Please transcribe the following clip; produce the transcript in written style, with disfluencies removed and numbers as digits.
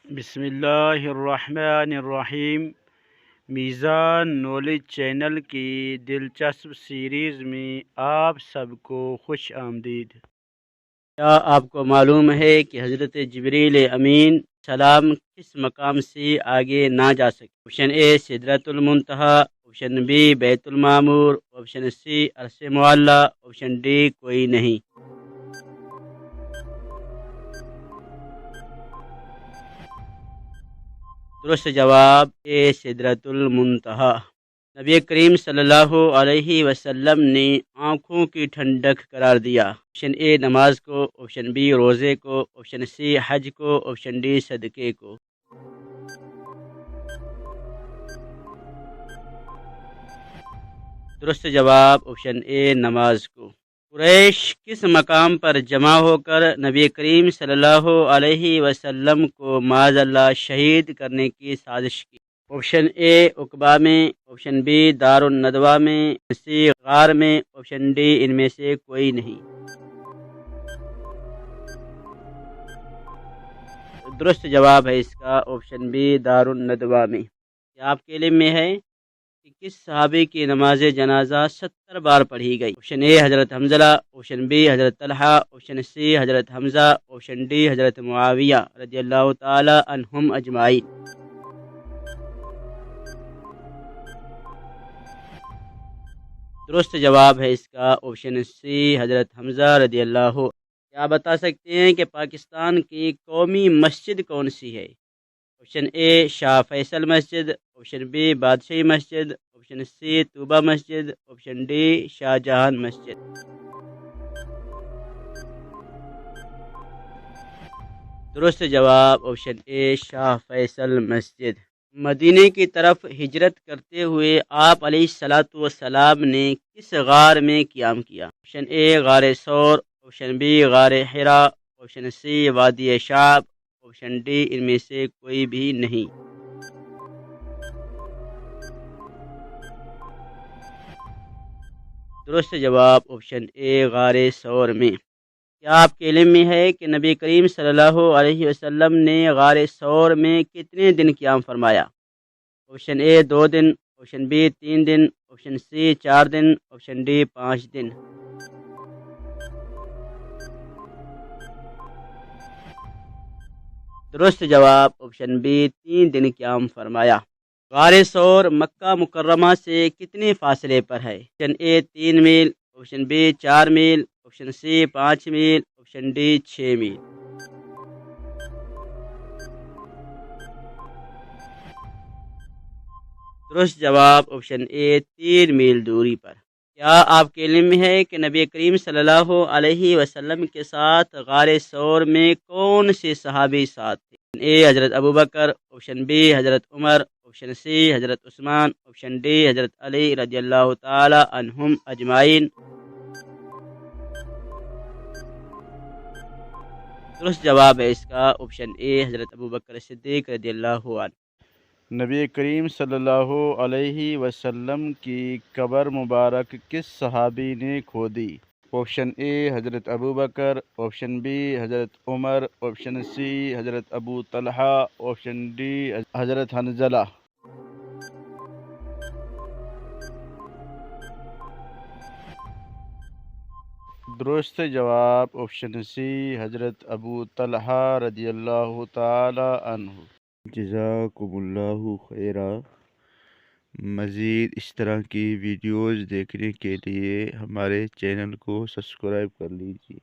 بسم اللہ الرحمن الرحیم۔ میزان نالج چینل کی دلچسپ سیریز میں آپ سب کو خوش آمدید۔ کیا آپ کو معلوم ہے کہ حضرت جبریل امین سلام کس مقام سے آگے نہ جا سکے؟ آپشن اے سدرۃ المنتہا، آپشن بی بیت المعمور، آپشن سی عرش معلی، آپشن ڈی کوئی نہیں۔ درست جواب اے سدرۃ المنتہا۔ نبی کریم صلی اللہ علیہ وسلم نے آنکھوں کی ٹھنڈک قرار دیا۔ آپشن اے نماز کو، آپشن بی روزے کو، آپشن سی حج کو، آپشن ڈی صدقے کو۔ درست جواب آپشن اے نماز کو۔ قریش کس مقام پر جمع ہو کر نبی کریم صلی اللہ علیہ وسلم کو معاذ اللہ شہید کرنے کی سازش کی؟ آپشن اے عقبہ میں، آپشن بی دار الندوہ میں، سی غار میں، آپشن ڈی ان میں سے کوئی نہیں۔ درست جواب ہے اس کا آپشن بی دار الندوہ میں۔ کیا آپ کے علم میں ہے کہ کس صحابی کی نماز جنازہ 70 بار پڑھی گئی؟ آپشن اے حضرت حنظلہ، آپشن بی حضرت طلحہ، آپشن سی حضرت حمزہ، آپشن ڈی حضرت معاویہ رضی اللہ تعالی عنہم اجمعین۔ درست جواب ہے اس کا آپشن سی حضرت حمزہ رضی اللہ۔ کیا آپ بتا سکتے ہیں کہ پاکستان کی قومی مسجد کون سی ہے؟ آپشن اے شاہ فیصل مسجد، آپشن بی بادشاہی مسجد، آپشن سی طوبہ مسجد، آپشن ڈی شاہ جہان مسجد۔ درست جواب آپشن اے شاہ فیصل مسجد۔ مدینے کی طرف ہجرت کرتے ہوئے آپ علیہ الصلاۃ والسلام نے کس غار میں قیام کیا؟ آپشن اے غار ثور، آپشن بی غار حرا، آپشن سی وادی شعب، آپشن ڈی ان میں سے کوئی بھی نہیں۔ درست جواب آپشن اے غار ثور میں۔ کیا آپ کے علم میں ہے کہ نبی کریم صلی اللہ علیہ وسلم نے غار ثور میں کتنے دن قیام فرمایا؟ آپشن اے 2 دن، آپشن بی 3 دن، آپشن سی 4 دن، آپشن ڈی 5 دن۔ درست جواب آپشن بی 3 دن قیام فرمایا۔ غار ثور مکہ مکرمہ سے کتنے فاصلے پر ہے؟ آپشن اے 3 میل، آپشن بی 4 میل، آپشن سی 5 میل، آپشن ڈی 6 میل۔ درست جواب آپشن اے 3 میل دوری پر۔ کیا آپ کے علم میں ہے کہ نبی کریم صلی اللہ علیہ وسلم کے ساتھ غار ثور میں کون سے صحابی ساتھ تھے؟ آپشن اے حضرت ابوبکر، آپشن بی حضرت عمر، آپشن سی حضرت عثمان، آپشن ڈی حضرت علی رضی اللہ تعالی عنہم اجمعین۔ درست جواب ہے اس کا آپشن اے حضرت ابوبکر صدیق رضی اللہ عنہ۔ نبی کریم صلی اللہ علیہ وسلم کی قبر مبارک کس صحابی نے کھودی؟ آپشن اے حضرت ابوبکر، آپشن بی حضرت عمر، آپشن سی حضرت ابو طلحہ، آپشن ڈی حضرت حنظلہ۔ درست جواب آپشن سی حضرت ابو طلحہ رضی اللہ تعالی عنہ۔ جزاکم اللہ خیرا۔ مزید اس طرح کی ویڈیوز دیکھنے کے لیے ہمارے چینل کو سبسکرائب کر لیجیے۔